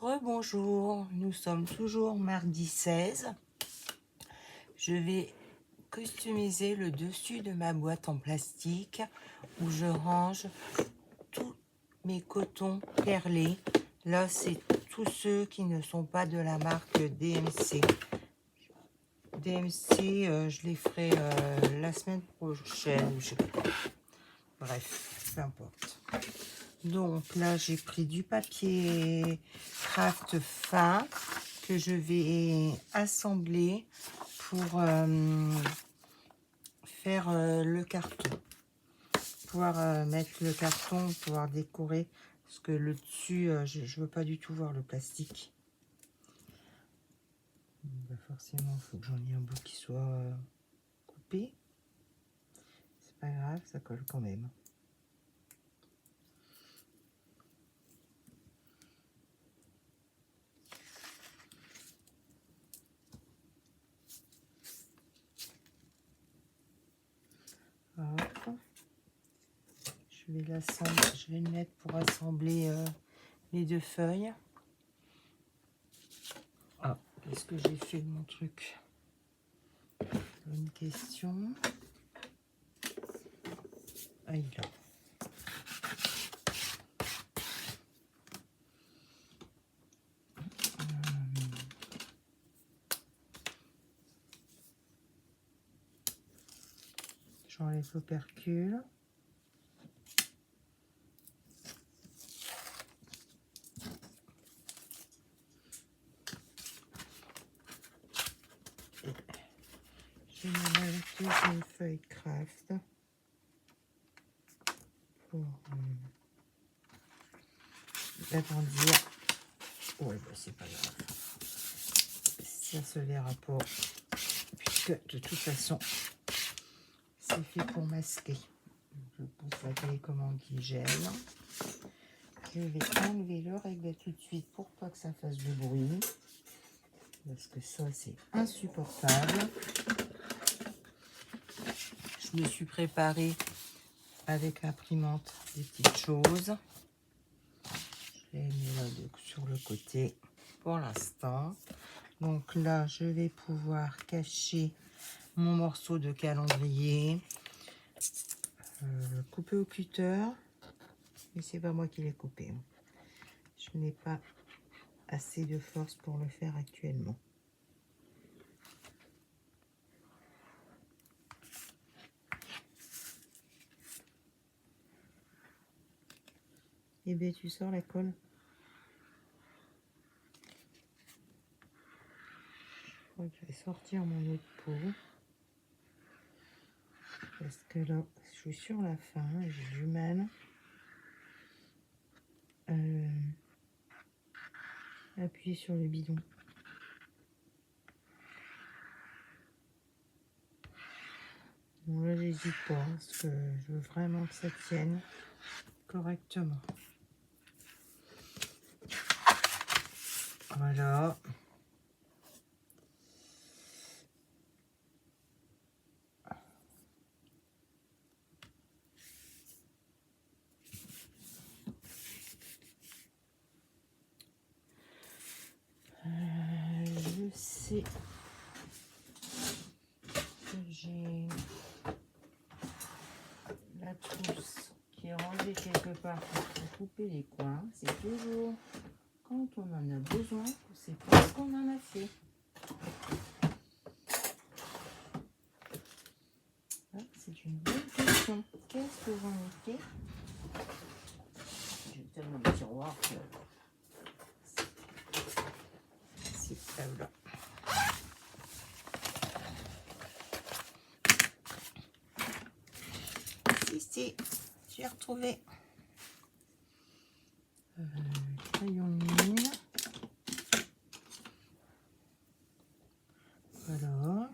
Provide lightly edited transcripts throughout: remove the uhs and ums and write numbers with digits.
Rebonjour, nous sommes toujours mardi 16. Je vais customiser le dessus de ma boîte en plastique où je range tous mes cotons perlés. Là, c'est tous ceux qui ne sont pas de la marque DMC. DMC, je les ferai la semaine prochaine. Je sais pas. Bref, peu importe. Donc là, j'ai pris du papier craft fin que je vais assembler pour faire le carton. Pouvoir mettre le carton, pouvoir décorer. Parce que le dessus, je ne veux pas du tout voir le plastique. Bah forcément, il faut que j'en ai un bout qui soit coupé. C'est pas grave, ça colle quand même. Hop. Je vais le mettre pour assembler les deux feuilles. Ah, qu'est-ce que j'ai fait de mon truc? Bonne question. Ah, il est là. J'enlève l'opercule. Je mets la deuxième feuille craft pour l'agrandir. Ouais, bah c'est pas grave. Ça se verra pas. Puisque de toute façon, c'est fait pour masquer. Je pousse la télécommande qui gèle. Je vais enlever le réglet tout de suite pour pas que ça fasse du bruit. Parce que ça, c'est insupportable. Je me suis préparée avec l'imprimante des petites choses. Je les mets là sur le côté pour l'instant. Donc là, je vais pouvoir cacher mon morceau de calendrier. Couper au cutter. Mais c'est pas moi qui l'ai coupé. Je n'ai pas assez de force pour le faire actuellement. Et bien, tu sors la colle. Je crois que je vais sortir mon autre pot. Parce que là, je suis sur la fin. J'ai du mal à appuyer sur le bidon. Bon, là, j'hésite pas. Parce que je veux vraiment que ça tienne correctement. Voilà. Je sais que j'ai la trousse qui est rangée quelque part pour couper les coins. C'est toujours quand on en a besoin qu'on ne sait pas ce qu'on en a fait. Ah, c'est une bonne question. Qu'est-ce que j'en ai fait? J'ai tellement de tiroirs que c'est pas là. Si, j'ai retrouvé crayon de mine. Voilà.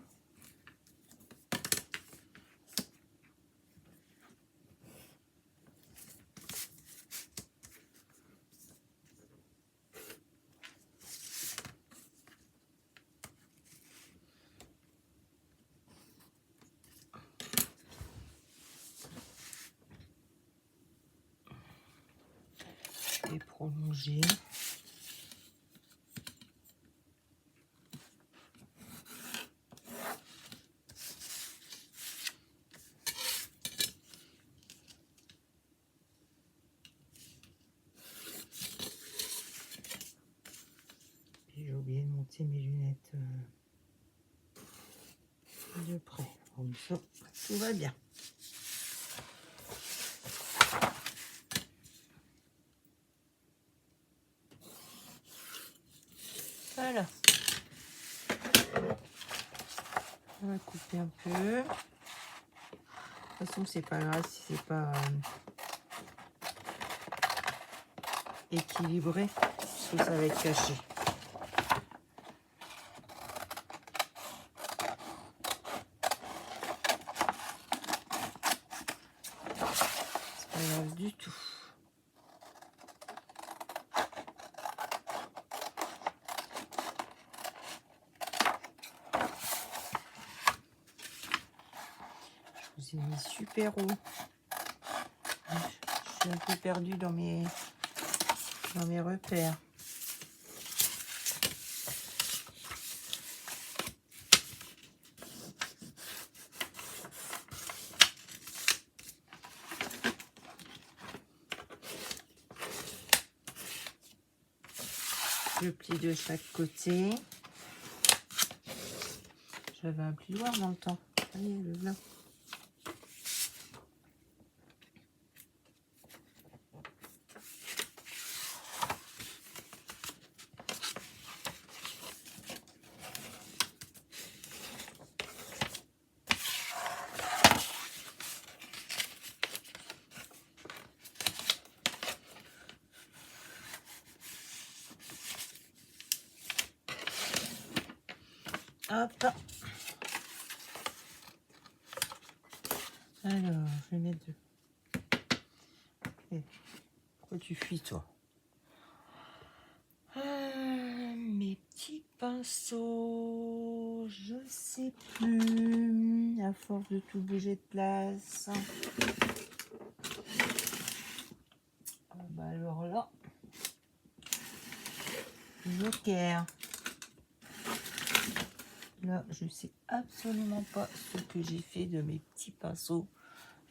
Je vais prolonger. monter mes lunettes de près. Comme ça, tout va bien. Voilà. On va couper un peu. De toute façon, c'est pas grave si c'est pas équilibré, parce que ça va être caché. C'est pas grave du tout. Je vous ai mis super haut. Je suis un peu perdue dans mes repères. Je plie de chaque côté. J'avais un plioir dans le temps. Ça y est, le voilà. Hop. Alors, je vais mettre deux. Pourquoi tu fuis, toi? Mes petits pinceaux, je sais plus, à force de tout bouger de place. Bah alors là, joker. Là, je sais absolument pas ce que j'ai fait de mes petits pinceaux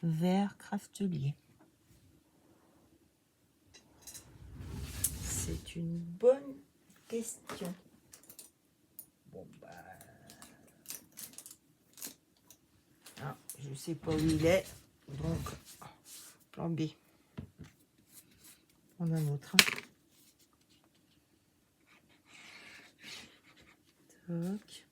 vert craftelier. C'est une bonne question. Bon bah, ah, je sais pas où il est, donc plan B. On a un autre. Toc.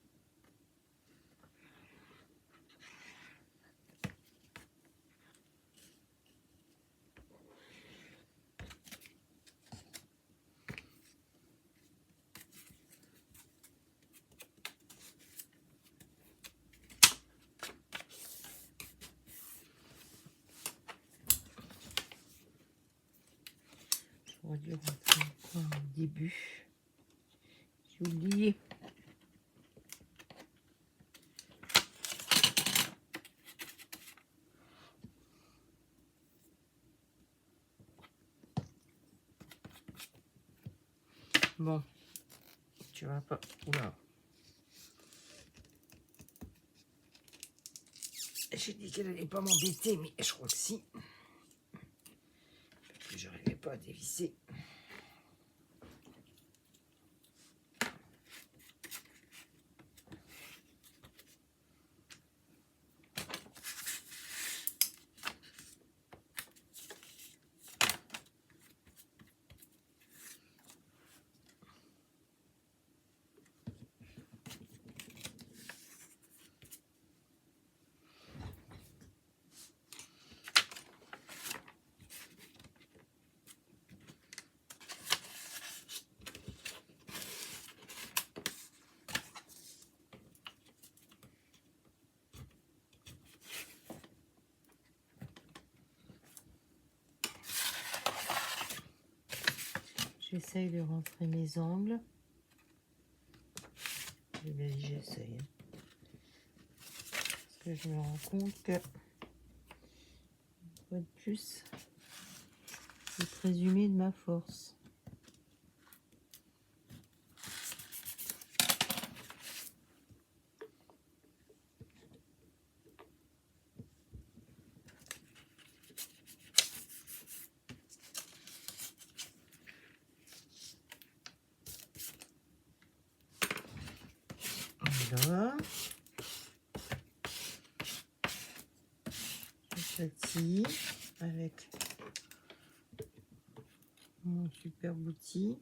J'aurais dû rentrer encore au début. J'ai oublié. Bon, tu vas pas. Oula. J'ai dit qu'elle allait pas m'embêter, mais je crois que si. Parce que j'arrivais pas à dévisser. J'essaye de rentrer mes angles. J'essaye. Parce que je me rends compte que, une fois de plus, c'est présumé de ma force. Voilà. Je châtie avec mon super outil.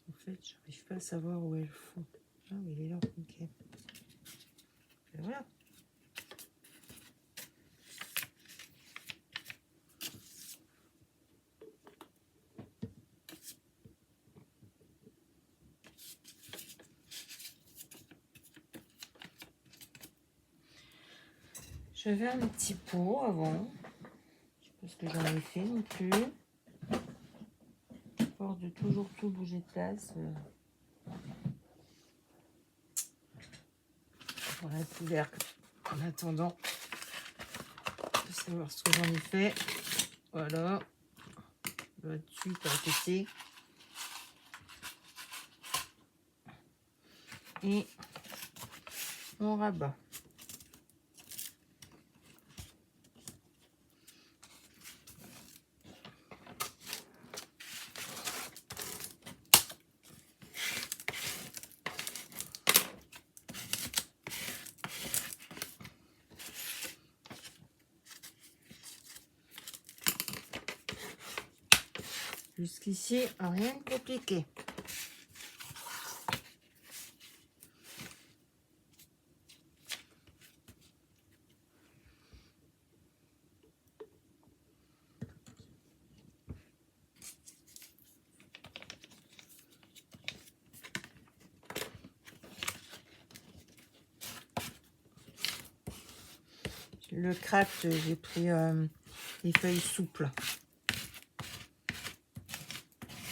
En fait, j'arrive pas à savoir où est le fond. Ah oui, il est là. Ok. Et voilà. J'avais un petit pot avant. Je sais pas ce que j'en ai fait non plus. Peur de toujours tout bouger de place. Voilà le couvercle. En attendant de savoir ce que j'en ai fait. Voilà. Là-dessus, par côté. Et on rabat. Jusqu'ici, rien de compliqué. Le craft, j'ai pris les feuilles souples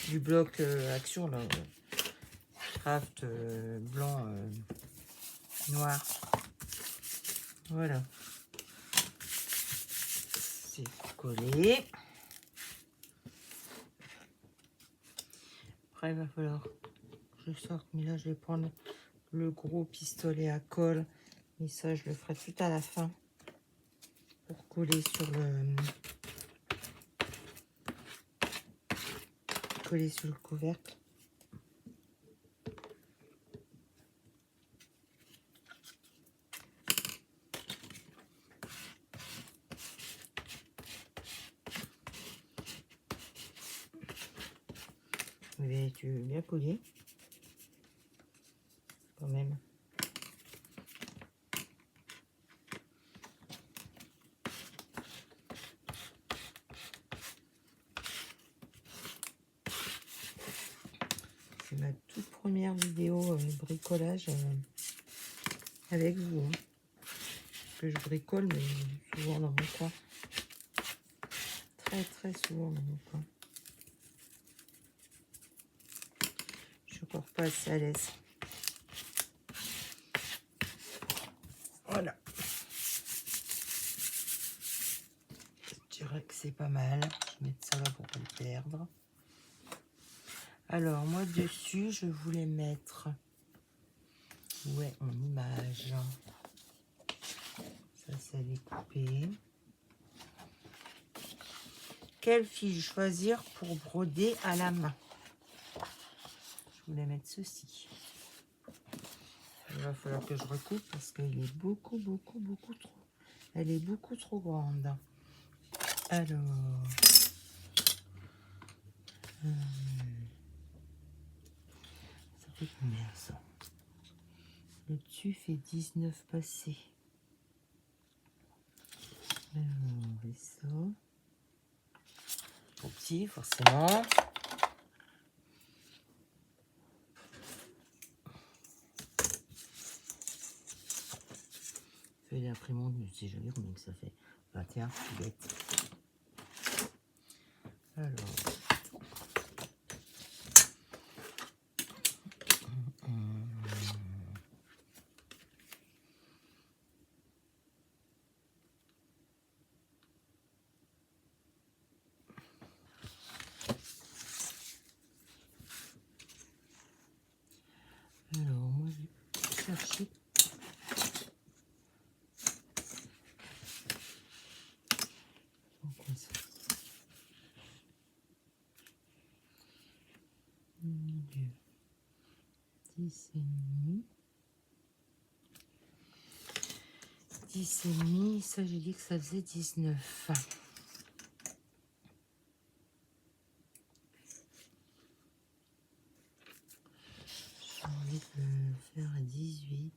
du bloc Action, là, craft blanc, noir. Voilà. C'est collé. Après, il va falloir que je sorte, mais là, je vais prendre le gros pistolet à colle. Et ça, je le ferai tout à la fin pour coller sur le couvercle. Mais tu veux bien coller quand même. C'est ma toute première vidéo bricolage avec vous. Hein. Que je bricole, mais souvent dans mon coin. Très souvent dans mon coin. Je suis encore pas assez à l'aise. Voilà. Je dirais que c'est pas mal. Je vais mettre ça là pour pas le perdre. Alors, moi, dessus, je voulais mettre... Ouais, en image. Ça, c'est découpé. Quelle fiche choisir pour broder à la main? Je voulais mettre ceci. Il va falloir que je recoupe parce qu'elle est beaucoup trop. Elle est beaucoup trop grande. Alors... ça fait combien ça? Le dessus fait 19 passés. Alors, et ça. Trop petit, forcément. Feuille d'imprimante, je ne sais jamais combien que ça fait. 21, c'est bête. Alors. Alors, moi, je vais chercher. Comme ça. Milieu. 10,5. 10,5. Ça, j'ai dit que ça faisait 19. J'ai envie de le faire à 18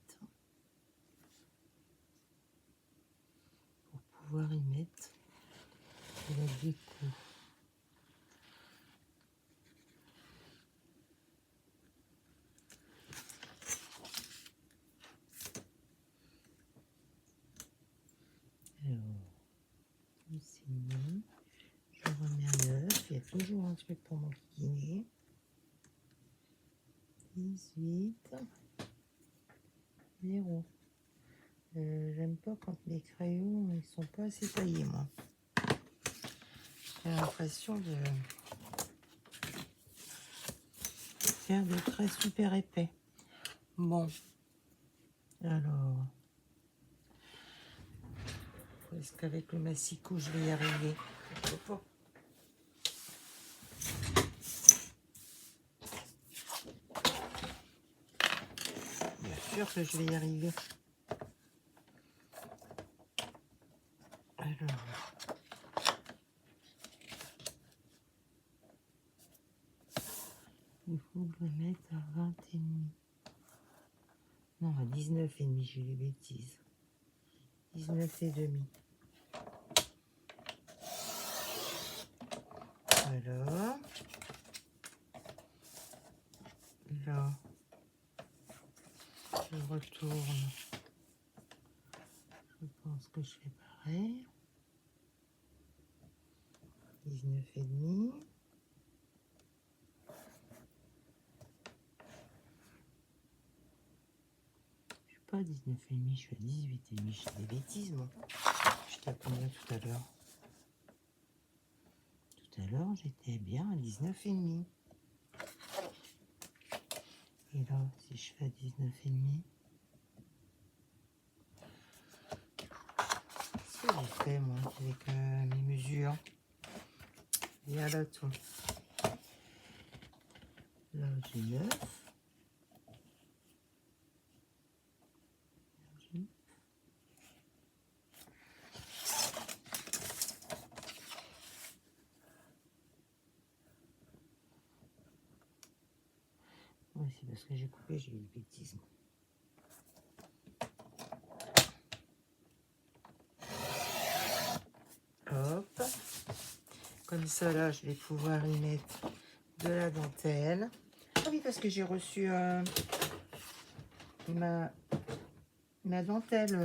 pour pouvoir y mettre de la déco. Alors, c'est bon. Je remets un 9. Il y a toujours un truc pour m'enquiquiner. 18. 0. J'aime pas quand les crayons ils sont pas assez taillés, moi. J'ai l'impression de faire des traits super épais. Bon, alors, est-ce qu'avec le massicot je vais y arriver? Pourquoi pas? Bien sûr que je vais y arriver. Alors, il faut que je le mette à 20,5. Non, à 19,5, j'ai les bêtises. 19,5. Alors, là, je retourne. Je pense que je fais pareil. 19,5. Je suis pas à 19,5, je suis à 18,5. Je fais des bêtises, moi. J'étais à combien tout à l'heure? Tout à l'heure, j'étais bien à 19,5. Et là, si je fais à 19,5, ce que j'ai fait, moi, avec mes mesures. Et à la tout. Là, j'ai 9. Oui, c'est parce que j'ai coupé, j'ai eu des bêtises. Hop. Comme ça, là, je vais pouvoir y mettre de la dentelle. Ah oui, parce que j'ai reçu ma dentelle.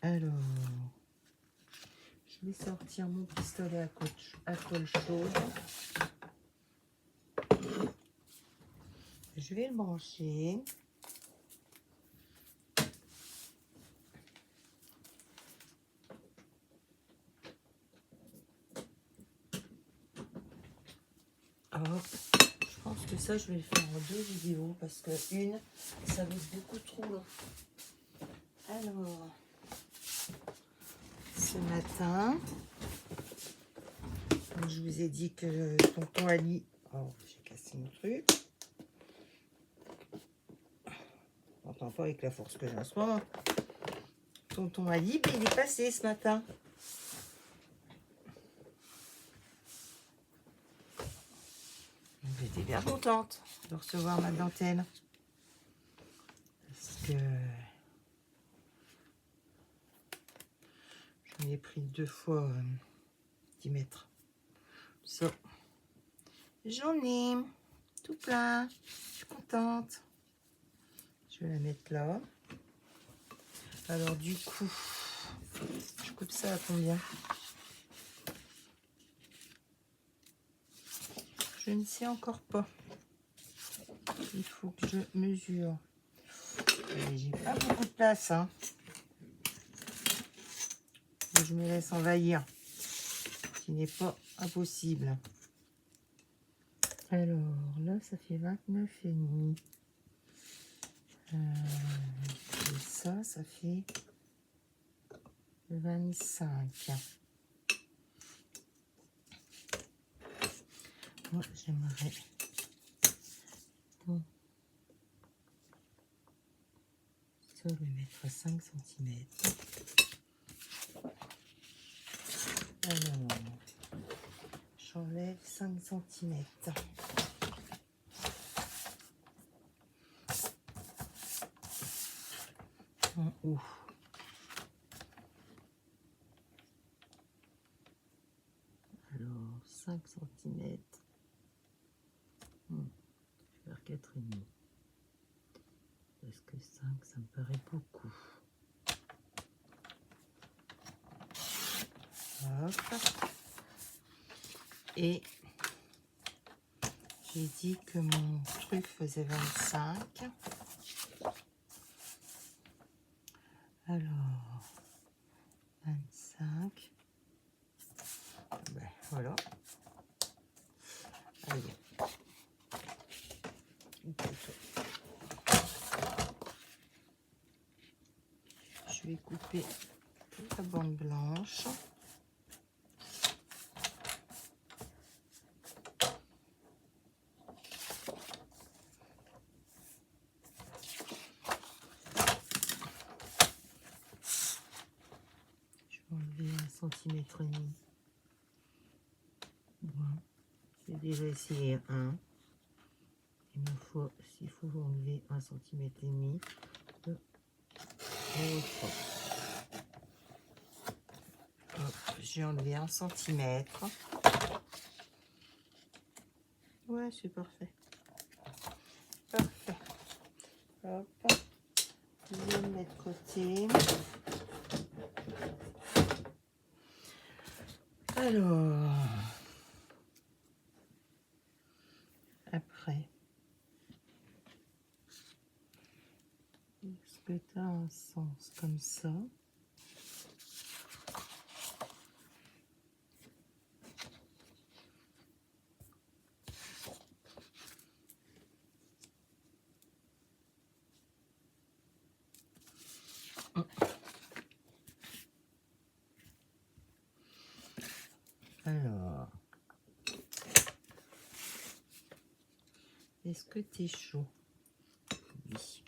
Alors, je vais sortir mon pistolet à colle chaude. Je vais le brancher. Hop. Je pense que ça, je vais le faire en 2 vidéos parce que une, ça va être beaucoup trop long. Alors, ce matin, je vous ai dit que tonton Ali... Oh, j'ai cassé mon truc. On n'entend pas avec la force que j'ai en ce moment. Tonton Ali, il est passé ce matin. J'étais bien contente de recevoir ma dentelle. Parce que j'en ai pris 2 fois 10 mètres. Ça, j'en ai tout plein. Je suis contente. Je vais la mettre là. Alors du coup, je coupe ça à combien? Je ne sais encore pas. Il faut que je mesure. J'ai pas beaucoup de place, hein. Je me laisse envahir. Ce qui n'est pas impossible. Alors là, ça fait 29,5. Et ça fait 25. Moi, j'aimerais... Bon. Ça, je vais mettre 5 cm. Alors, j'enlève 5 cm. En haut. Alors, 5 cm. Je vais faire 4,5. Parce que 5, ça me paraît beaucoup. Hop. Et j'ai dit que mon truc faisait 25. Alors, 25. Ben, voilà. Allez. Je vais couper toute la bande blanche. Enlever 1,5 cm. Voilà. J'ai déjà essayé un. S'il faut enlever 1,5 cm de l'autre. J'ai enlevé 1 cm. Ouais, c'est parfait. Parfait. Hop. Je vais le mettre de côté. Alors, après, est-ce que tu as un sens comme ça? Alors, est-ce que tu es chaud? Oui.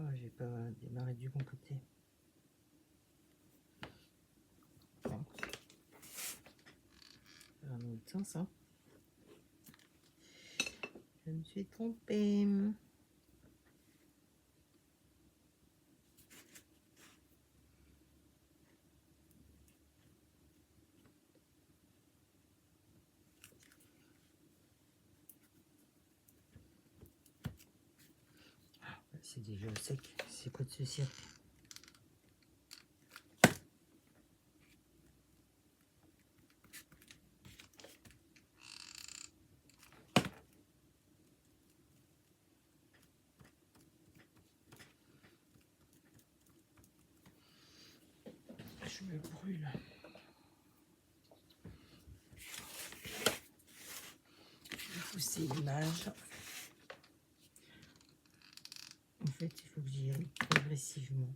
Oh, j'ai pas démarré du bon côté. Bon. Dans l'autre sens, hein. Je me suis trompée. C'est déjà sec. C'est quoi de ce cirque? Je me brûle. Je vais pousser l'image. En fait, il faut que j'y aille progressivement.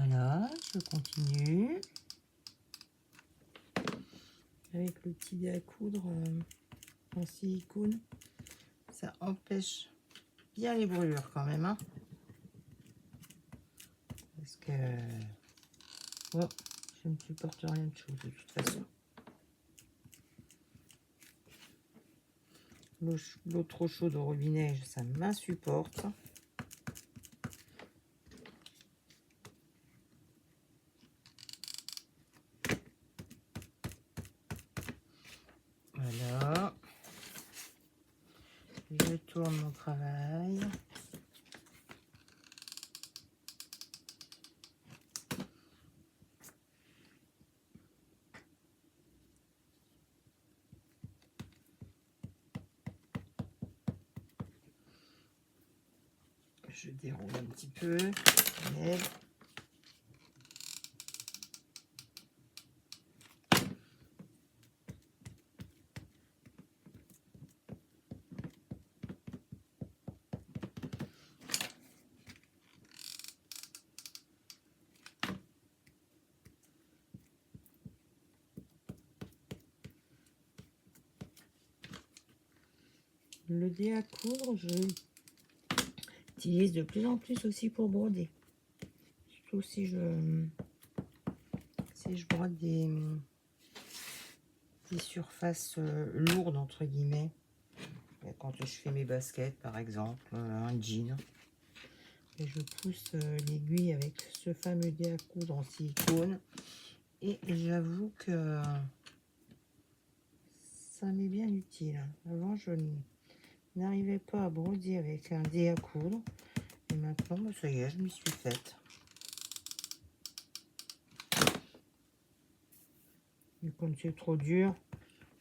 Voilà, je continue. Avec le petit dé à coudre en silicone, ça empêche bien les brûlures quand même, hein. Parce que bon, je ne supporte rien de chaud de toute façon. L'eau trop chaude au robinet, ça m'insupporte. Voilà. Je tourne mon travail. Je déroule un petit peu. Le dé à coudre, je l'utilise de plus en plus aussi pour broder. Surtout si je brode des surfaces lourdes, entre guillemets. Quand je fais mes baskets, par exemple, un jean. Et je pousse l'aiguille avec ce fameux dé à coudre en silicone. Et j'avoue que ça m'est bien utile. Avant, je n'arrivais pas à broder avec un dé à coudre. Et maintenant, ça y est, je m'y suis faite. Et comme c'est trop dur,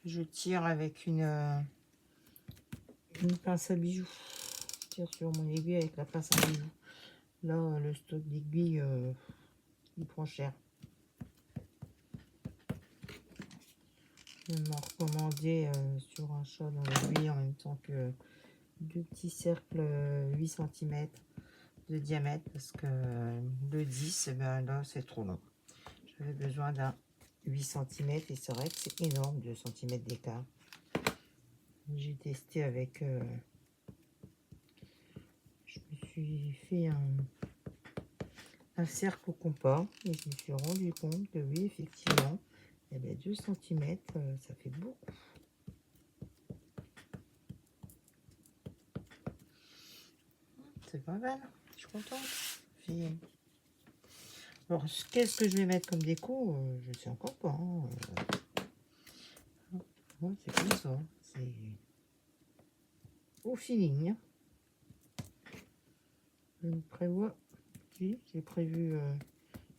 je tire avec une pince à bijoux. Je tire sur mon aiguille avec la pince à bijoux. Là, le stock d'aiguilles, il prend cher. Je vais m'en recommander sur un chat dans l'aiguille en même temps que 2 petits cercles 8 cm de diamètre parce que le 10, eh ben là, c'est trop long. J'avais besoin d'un 8 cm et c'est vrai que c'est énorme, 2 cm d'écart. J'ai testé avec... je me suis fait un cercle au compas et je me suis rendu compte que oui, effectivement, eh bien, 2 cm, ça fait beaucoup. C'est pas mal, je suis contente. Puis, alors, qu'est-ce que je vais mettre comme déco? Je ne sais encore pas. Hein. Ouais, c'est comme ça. C'est au feeling. Je me prévois. J'ai prévu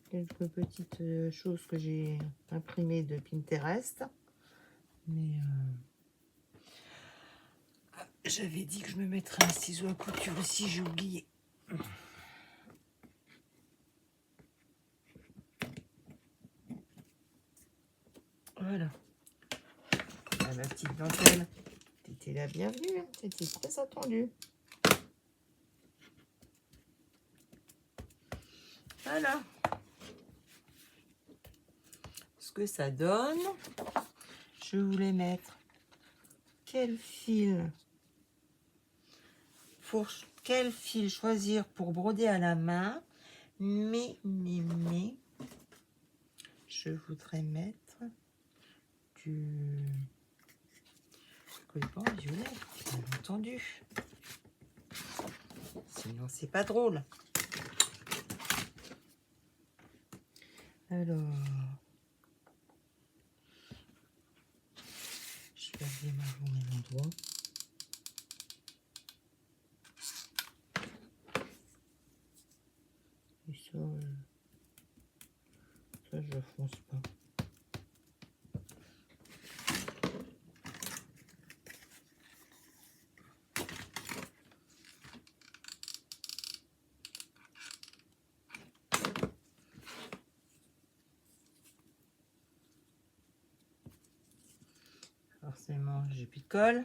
quelques petites choses que j'ai imprimées de Pinterest. Mais j'avais dit que je me mettrais un ciseau à couture aussi, j'ai oublié. Voilà. Ah, ma petite dentelle, t'étais la bienvenue, hein. C'était très attendu. Voilà. Ce que ça donne, je voulais mettre quel fil choisir pour broder à la main, mais je voudrais mettre du ruban violet, bien entendu. Sinon, c'est pas drôle. Alors, je vais redémarrer au même endroit. Et ça, je fonce pas. Forcément, j'ai plus de colle.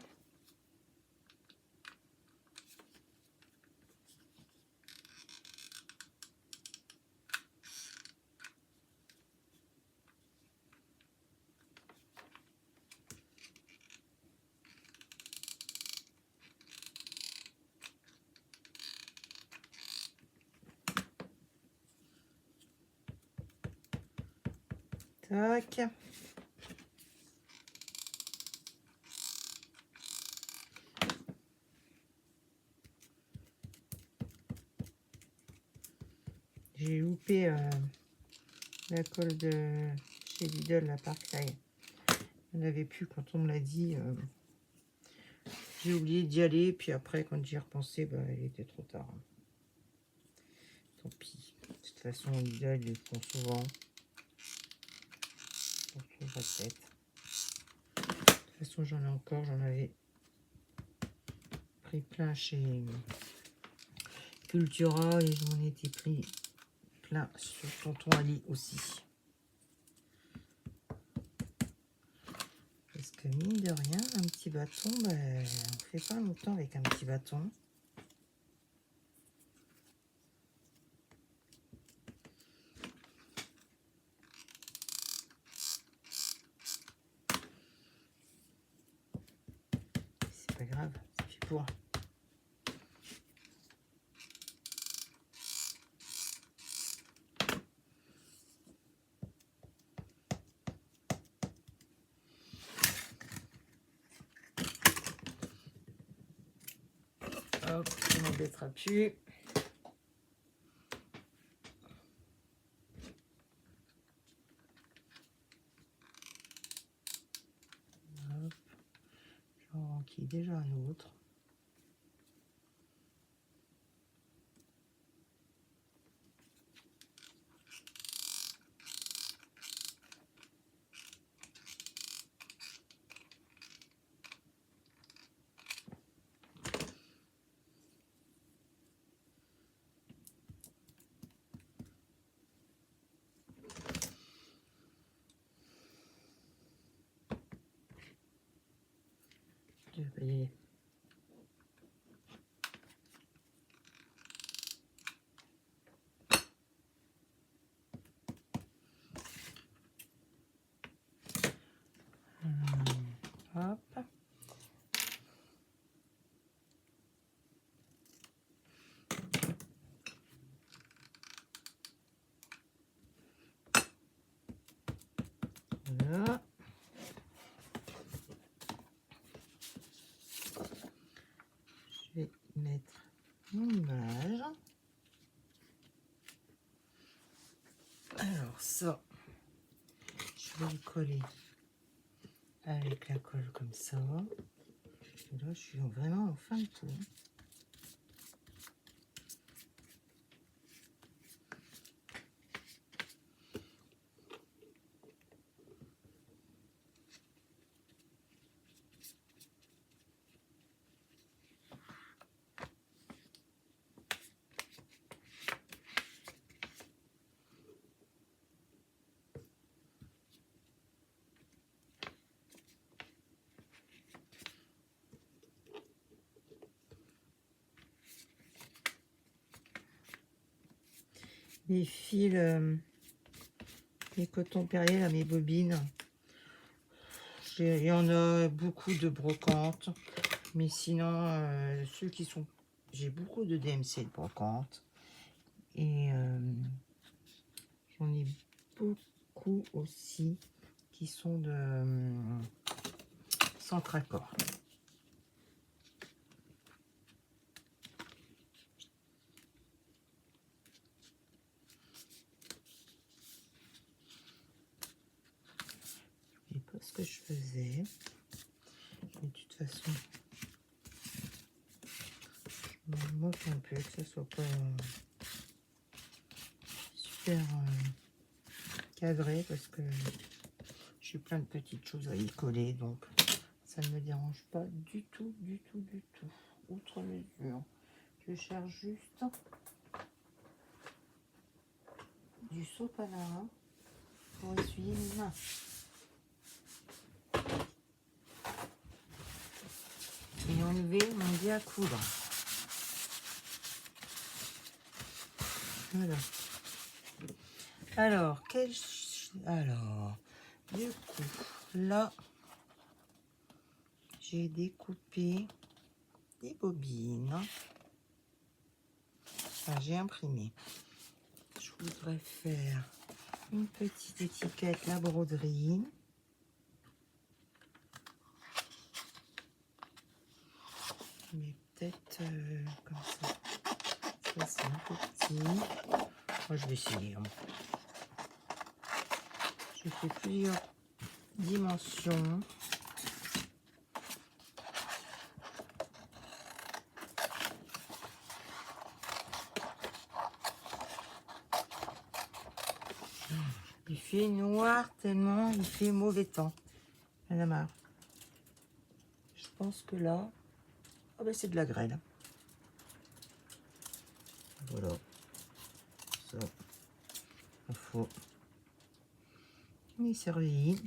Tac. couper la colle de chez Lidl, la Parklife. On n'avait plus quand on me l'a dit. J'ai oublié d'y aller. Puis après, quand j'y ai repensé, bah, il était trop tard. Tant pis. De toute façon, Lidl, ils le font souvent. Donc, je répète. De toute façon, j'en ai encore. J'en avais pris plein chez Cultura et je m'en étais pris plein sur Tonton Ali aussi. Parce que mine de rien, un petit bâton, ben, on fait pas longtemps avec un petit bâton. C'est pas grave, ça fait pour. Hop, ça m'embêtera plus. Hop, j'en renquille déjà un autre. Je vais y aller. Hop. Voilà. Je vais mettre mon image. Alors ça, je vais le coller avec la colle comme ça. Et là, je suis vraiment en fin de tour. Les fils, les cotons perriers, là, mes bobines. Il y en a beaucoup de brocantes. Mais sinon, ceux qui sont... J'ai beaucoup de DMC de brocante. Et j'en ai beaucoup aussi qui sont de Centracor. Je ne sais pas ce que je faisais. Mais de toute façon, je me moque un peu que ça soit pas super cadré parce que j'ai plein de petites choses à y coller, donc ça ne me dérange pas du tout, du tout, du tout. Outre mesure, je cherche juste du sopalin pour essuyer mes mains. Et enlever mon dé à coudre. Voilà. Alors, du coup, là, j'ai découpé des bobines. Enfin, j'ai imprimé. Je voudrais faire une petite étiquette, la broderie. Mais peut-être comme ça. Ça, c'est un peu petit. Moi, je vais essayer. Hein. Je fais plusieurs dimensions. Il fait noir tellement il fait mauvais temps. Il y en a marre. Je pense que là, oh ben c'est de la grêle. Voilà. Ça, il faut y servir.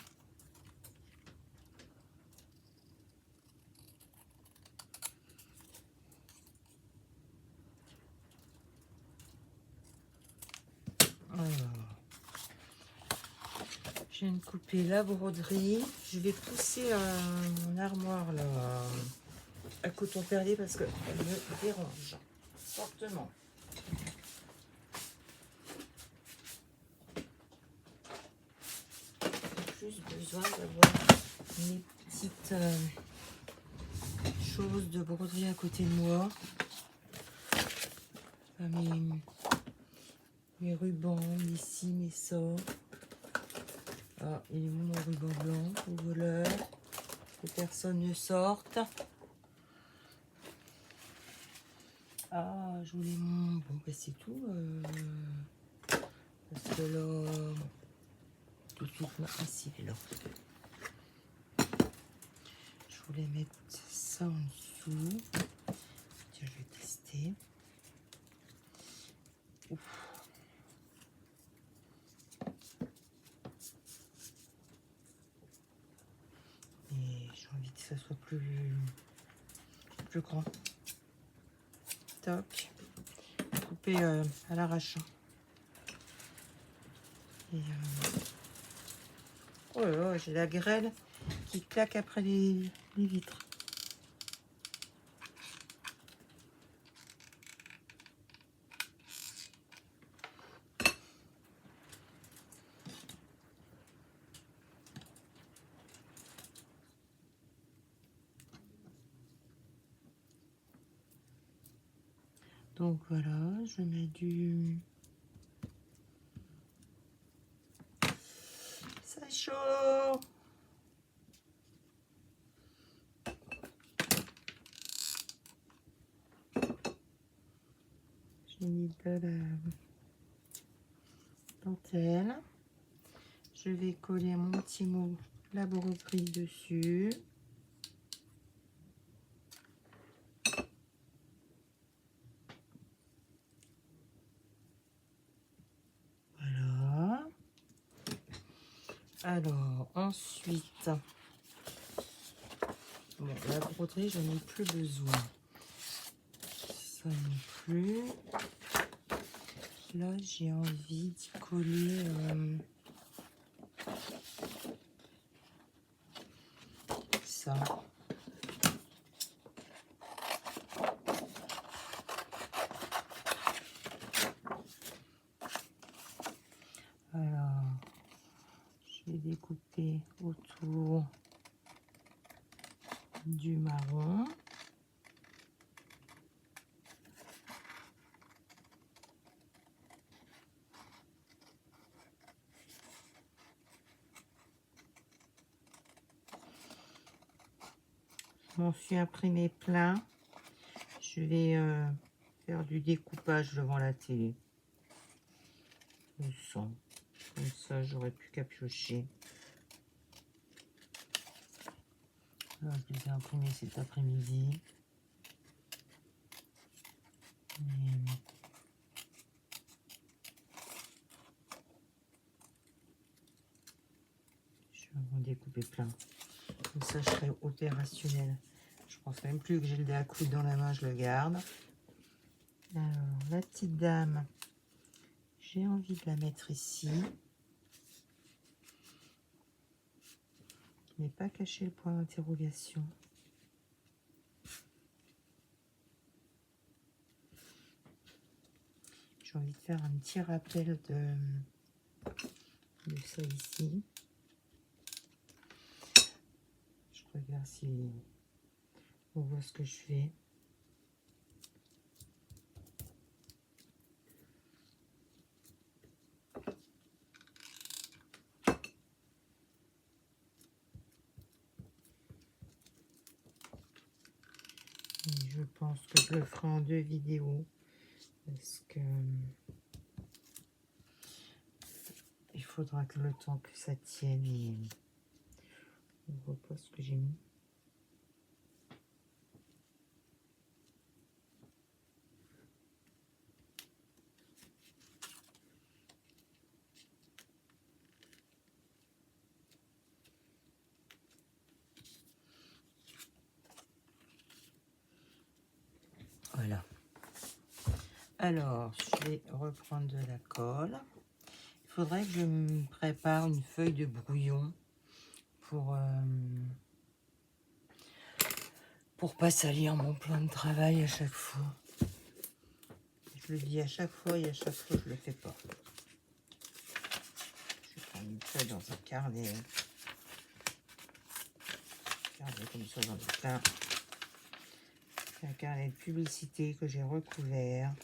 Alors, je viens de couper la broderie. Je vais pousser mon armoire là à coton perlé parce qu'elle me dérange fortement. J'ai plus besoin d'avoir mes petites choses de broderie à côté de moi. Mes rubans, ici, mes sorts. Ah, il est où mon ruban blanc au voleur? Que personne ne sorte. Ah, je voulais mon... Bon, ben c'est tout. Parce que là... Tout de suite, ah si, il est là. Je voulais mettre ça en dessous. Tiens, je vais tester. Ouf. Et j'ai envie que ça soit plus grand. Toc. Couper à l'arrache. Et oh là là, j'ai la grêle qui claque après les vitres. Donc voilà, je mets du... C'est chaud! J'ai mis de la dentelle. Je vais coller mon petit mot la broderie dessus. Voilà. Alors, ensuite, bon, la broderie, je n'en ai plus besoin. Ça non plus. Là, j'ai envie d'y coller ça. Alors, je vais découper autour du marron. Je m'en suis imprimé plein. Je vais faire du découpage devant la télé. Le sang. Comme ça, j'aurais pu capucher. Là, je les ai imprimés cet après-midi. Je vais en découper plein. Comme ça, je serai opérationnelle. Je pense même plus que j'ai le dé à coudre dans la main, je le garde. Alors, la petite dame, j'ai envie de la mettre ici. Je n'ai pas caché le point d'interrogation. J'ai envie de faire un petit rappel de ça ici. Je regarde si on voit ce que je fais. je pense que je le ferai en 2 vidéos. Parce que il faudra que le temps que ça tienne. Et on voit pas ce que j'ai mis. Voilà. Alors, je vais reprendre de la colle. Il faudrait que je me prépare une feuille de brouillon pour pas salir mon plan de travail à chaque fois. Je le dis à chaque fois et à chaque fois je le fais pas. Je vais prendre une feuille dans un carnet. Comme ça dans le plein. Un carnet de publicité que j'ai recouvert.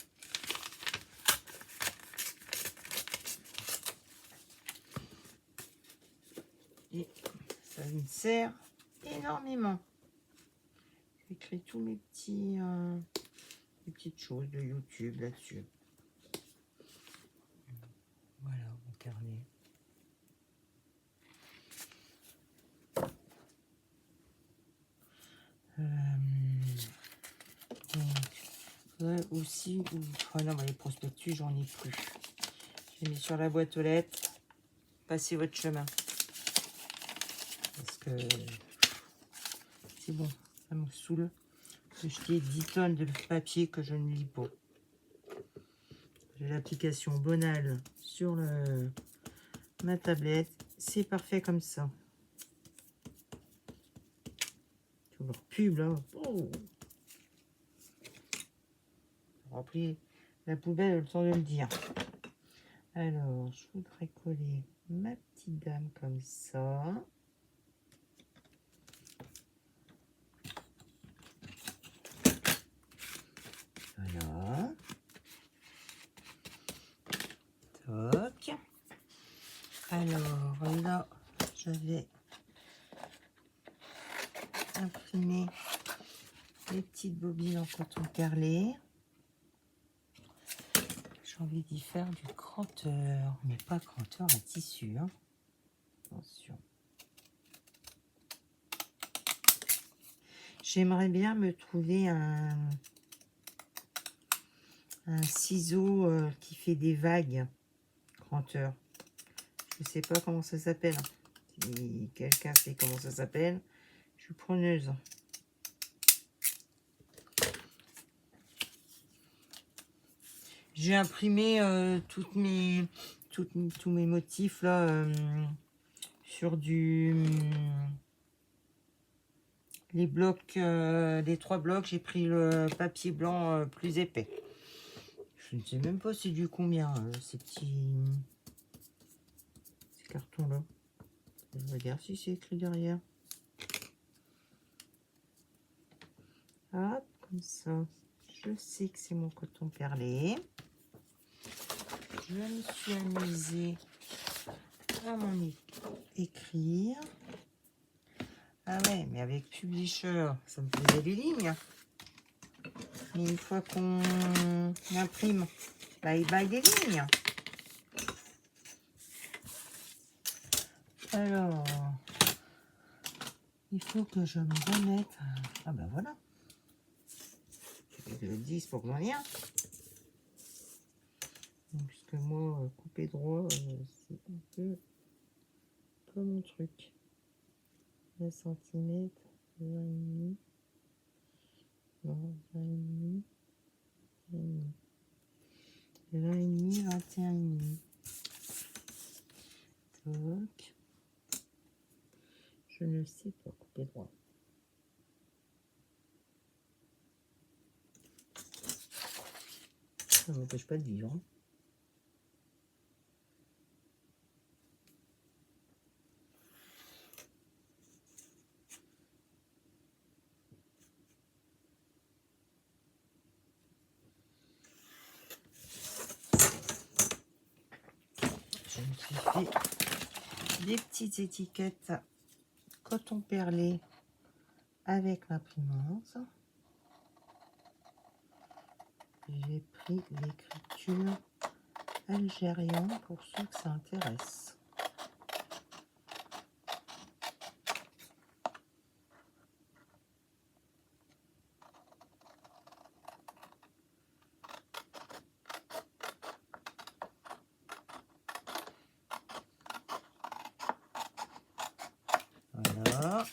Et ça me sert énormément. J'écris tous mes petits, les petites choses de YouTube là-dessus. Voilà mon carnet. Donc, aussi, voilà, les prospectus, j'en ai plus. J'ai mis sur la boîte aux lettres. Passez votre chemin. Parce que c'est bon, ça me saoule de jeter 10 tonnes de papier que je ne lis pas. J'ai l'application Bonal sur ma tablette. C'est parfait comme ça. Tu vois leur pub là. Oh, remplir la poubelle, le temps de le dire. Alors, je voudrais coller ma petite dame comme ça. Voilà. Toc. Alors là, j'avais imprimé les petites bobines en coton perlé. J'ai envie d'y faire du crotteur, mais pas crotteur à tissu. Hein. Attention. J'aimerais bien me trouver un ciseau qui fait des vagues crotteur. Je ne sais pas comment ça s'appelle. Si quelqu'un sait comment ça s'appelle, je suis preneuse. J'ai imprimé tous mes motifs là sur les blocs, les 3 blocs. J'ai pris le papier blanc plus épais. Je ne sais même pas c'est du combien ces cartons là. Je regarde si c'est écrit derrière. Hop, comme ça. Je sais que c'est mon coton perlé. Je me suis amusée à m'en écrire. Ah ouais, mais avec Publisher, ça me faisait des lignes. Mais une fois qu'on imprime, bah, il baille des lignes. Alors, il faut que je me remette. Ah ben voilà. Je le 10 pour que j'en ai un. Puisque moi, couper droit, c'est un peu pas mon truc. 1 cm, 20,5. Non, 20,5. 20,5, 21,5. Toc. Je ne sais pas couper droit. Ça ne m'empêche pas de vivre. Hein. Je me suis fait des petites étiquettes coton perlé avec l'imprimante. J'ai pris l'écriture algérienne pour ceux que ça intéresse. Voilà.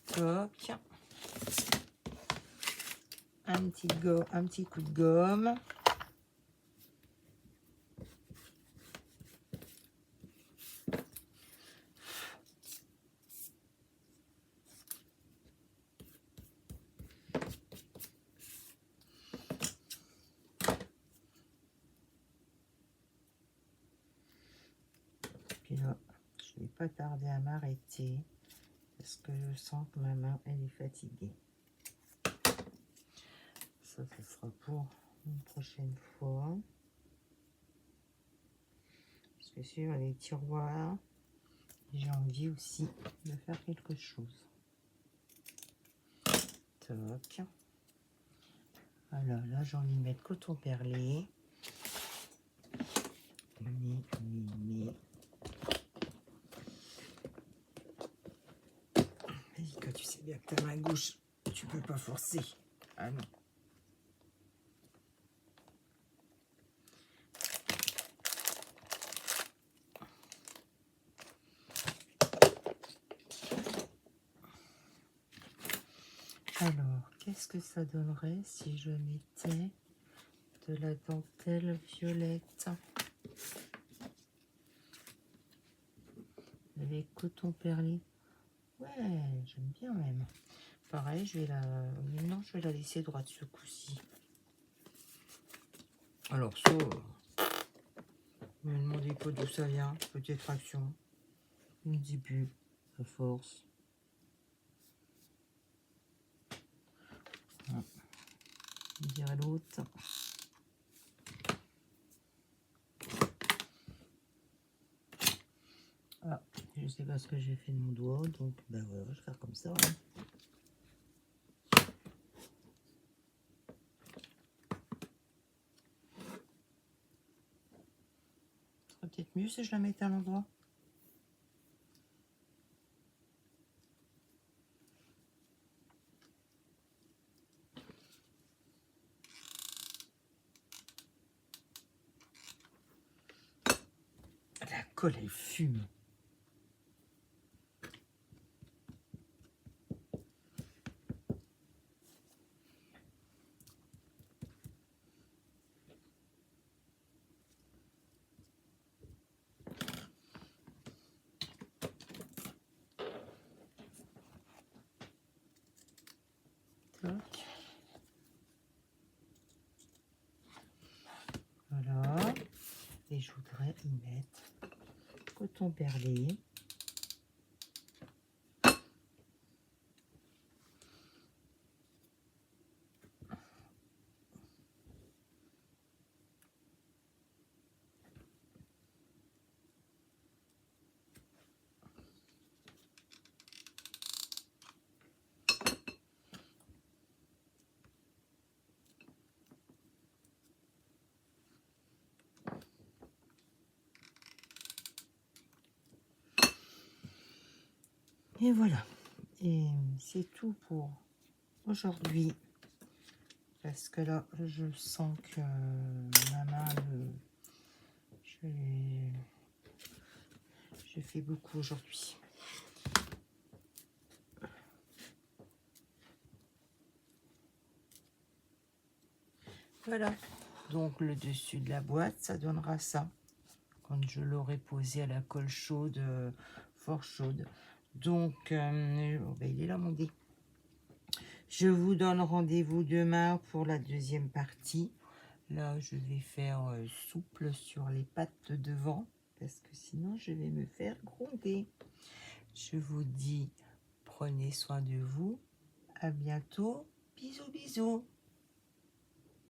Toc. Un petit coup de gomme. Puis là, je ne vais pas tarder à m'arrêter parce que je sens que ma main, elle est fatiguée. Ça, ce sera pour une prochaine fois. Parce que sur les tiroirs, j'ai envie aussi de faire quelque chose. Toc. Alors là, j'ai envie de mettre coton perlé. Mais. Vas-y, quand tu sais bien que ta main gauche, tu peux pas forcer. Ah non. Alors, qu'est-ce que ça donnerait si je mettais de la dentelle violette avec coton perlé? Ouais, j'aime bien même. Pareil, je vais la... Non, je vais la laisser droite ce coup-ci. Alors ça, ne me demandez pas d'où ça vient. Peut-être action. Une début, à force. On dirait l'autre. Ah, je sais pas ce que j'ai fait de mon doigt, donc ben voilà, je vais faire comme ça. Hein. Ce serait peut-être mieux si je la mettais à l'endroit. La colle, elle fume. Toc. Voilà. Et je voudrais y mettre coton perlé. Et voilà. Et c'est tout pour aujourd'hui. Parce que là, je sens que ma main, je fais beaucoup aujourd'hui. Voilà. Donc le dessus de la boîte, ça donnera ça. Quand je l'aurai posé à la colle chaude, fort chaude. Donc, oh ben, il est là mon dé. Je vous donne rendez-vous demain pour la deuxième partie. Là, je vais faire souple sur les pattes de devant. Parce que sinon, je vais me faire gronder. Je vous dis, prenez soin de vous. À bientôt. Bisous, bisous.